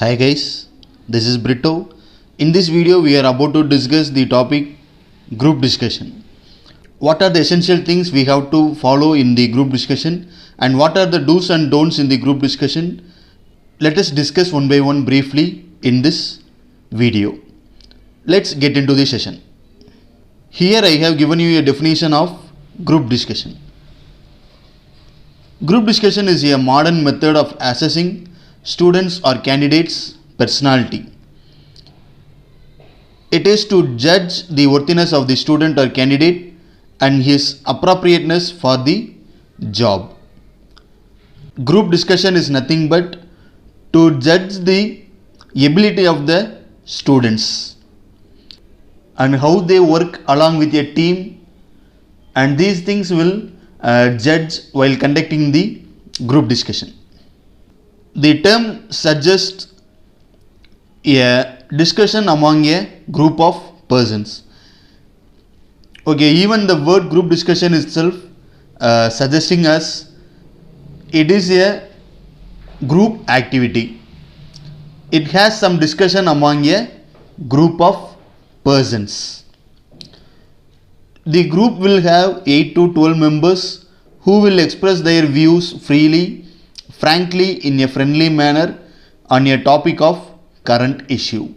Hi guys, this is Brito. In this video we are about to discuss the topic group discussion. What are the essential things we have to follow in the group discussion and what are the do's and don'ts in the group discussion? Let us discuss one by one briefly in this video. Let's get into the session. Here I have given you a definition of group discussion. Group discussion is a modern method of assessing students or candidates' personality. It is to judge the worthiness of the student or candidate and his appropriateness for the job. Group discussion is nothing but to judge the ability of the students and how they work along with a team, and these things will judge while conducting the group discussion. The term suggests a discussion among a group of persons. Okay, even the word group discussion itself suggesting us it is a group activity. It has some discussion among a group of persons. The group will have 8 to 12 members who will express their views freely, frankly, in a friendly manner on a topic of current issue.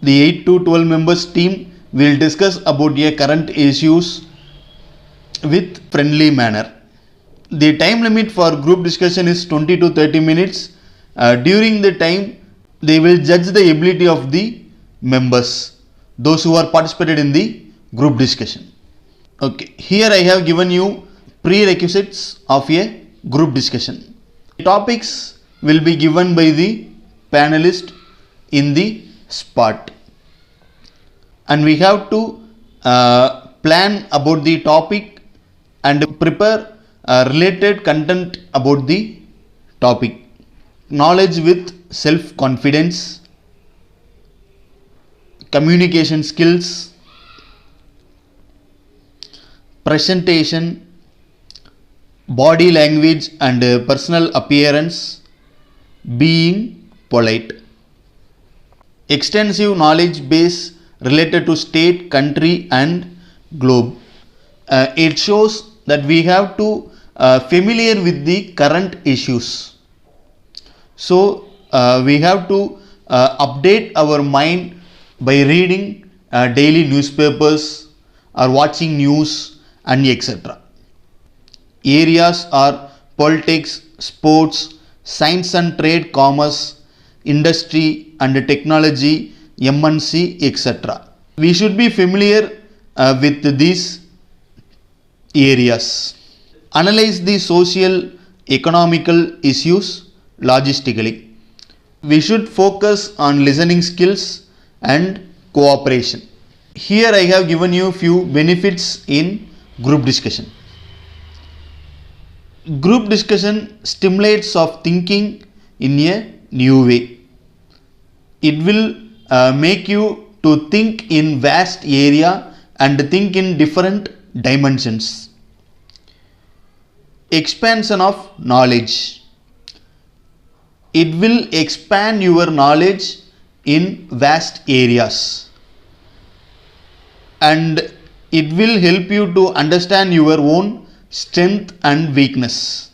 The 8 to 12 members team will discuss about a current issues with friendly manner. The time limit for group discussion is 20 to 30 minutes. During the time, they will judge the ability of the members, those who are participated in the group discussion. Okay, here I have given you prerequisites of a group discussion. Topics will be given by the panelist in the spot, and we have to plan about the topic and prepare related content about the topic. Knowledge with self-confidence, communication skills, presentation, body language and personal appearance, being polite. Extensive knowledge base related to state, country and globe. It shows that we have to familiar with the current issues. So we have to update our mind by reading daily newspapers or watching news and etc. Areas are politics, sports, science and trade, commerce, industry and technology, MNC, etc. We should be familiar with these areas. Analyze the social, economical issues logistically. We should focus on listening skills and cooperation. Here I have given you few benefits in group discussion. Group discussion stimulates of thinking in a new way. It will make you to think in vast area and think in different dimensions. Expansion of knowledge. It will expand your knowledge in vast areas, and it will help you to understand your own strength and weakness.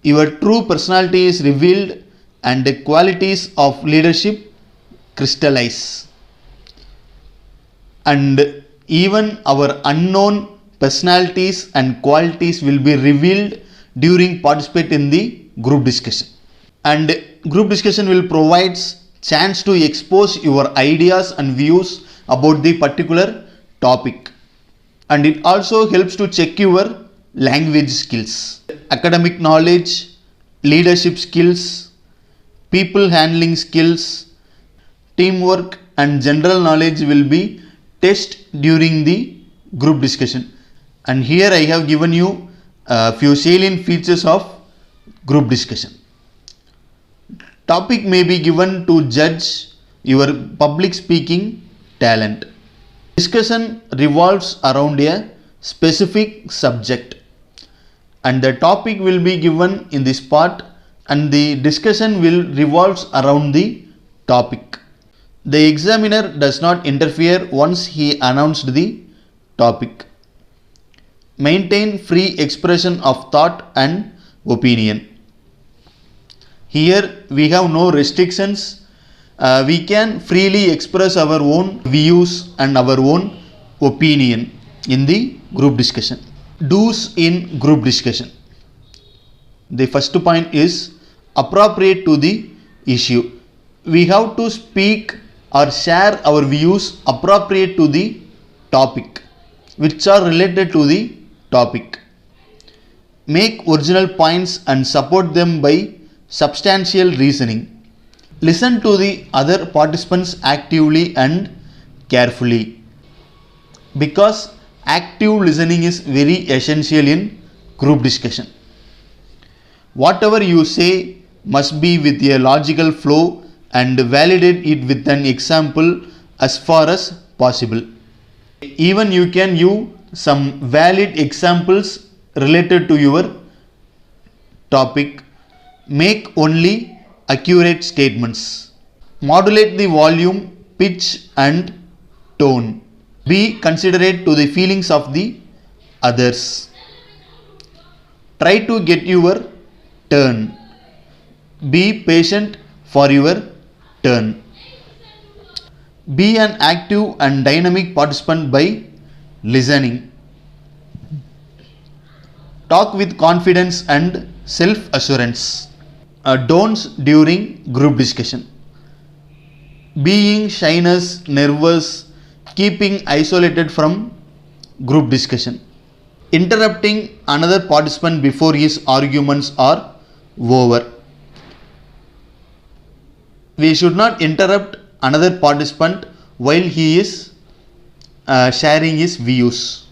Your true personality is revealed and the qualities of leadership crystallize. And even our unknown personalities and qualities will be revealed during participate in the group discussion. And group discussion will provide chance to expose your ideas and views about the particular topic. And it also helps to check your language skills, academic knowledge, leadership skills, people handling skills, teamwork and general knowledge will be tested during the group discussion. And here I have given you a few salient features of group discussion. Topic may be given to judge your public speaking talent. Discussion revolves around a specific subject, and the topic will be given in this part and the discussion will revolves around the topic. The examiner does not interfere once he announced the topic. Maintain free expression of thought and opinion. Here we have no restrictions. We can freely express our own views and our own opinion in the group discussion. Do's in group discussion. The first point is appropriate to the issue. We have to speak or share our views appropriate to the topic, which are related to the topic. Make original points and support them by substantial reasoning. Listen to the other participants actively and carefully, because active listening is very essential in group discussion. Whatever you say must be with a logical flow and validate it with an example as far as possible. Even you can use some valid examples related to your topic. Make only accurate statements. Modulate the volume, pitch and tone. Be considerate to the feelings of the others. Try to get your turn. Be patient for your turn. Be an active and dynamic participant by listening. Talk with confidence and self-assurance. Don'ts during group discussion. Being shyness, nervous, keeping isolated from group discussion. Interrupting another participant before his arguments are over. We should not interrupt another participant while he is sharing his views.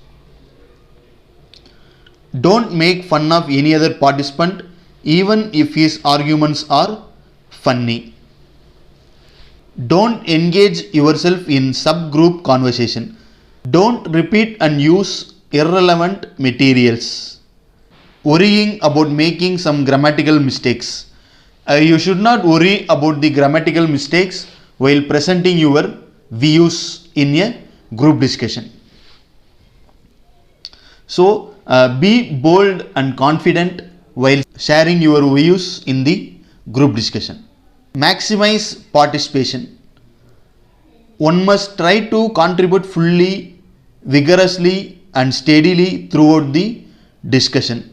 Don't make fun of any other participant even if his arguments are funny. Don't engage yourself in subgroup conversation. Don't repeat and use irrelevant materials. Worrying about making some grammatical mistakes. You should not worry about the grammatical mistakes while presenting your views in a group discussion. So, be bold and confident while sharing your views in the group discussion. Maximize participation. One must try to contribute fully, vigorously and steadily throughout the discussion.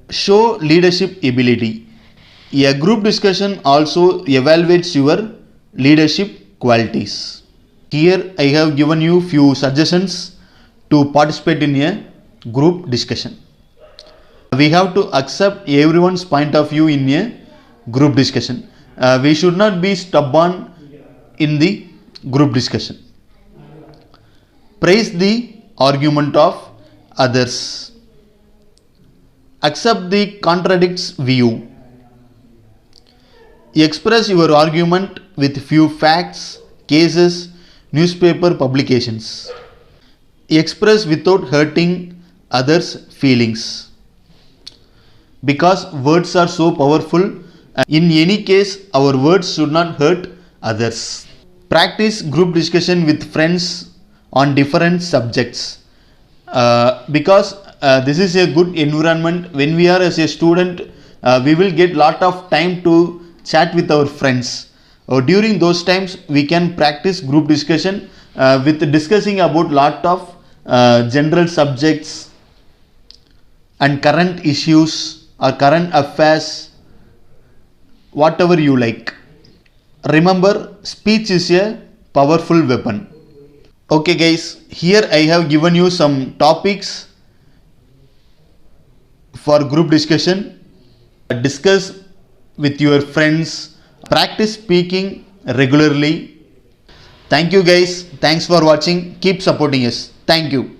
Show leadership ability. A group discussion also evaluates your leadership qualities. Here I have given you few suggestions to participate in a group discussion. We have to accept everyone's point of view in a group discussion. We should not be stubborn in the group discussion. Praise the argument of others. Accept the contradicts view. Express your argument with few facts, cases, newspaper publications. Express without hurting others' feelings. Because words are so powerful, in any case our words should not hurt others. Practice group discussion with friends on different subjects. Because this is a good environment. When we are as a student, we will get lot of time to chat with our friends. During those times we can practice group discussion with discussing about lot of general subjects and current issues or current affairs, whatever you like. Remember, speech is a powerful weapon. Okay guys, here I have given you some topics for group discussion. Discuss with your friends. Practice speaking regularly. Thank you guys. Thanks for watching. Keep supporting us. Thank you.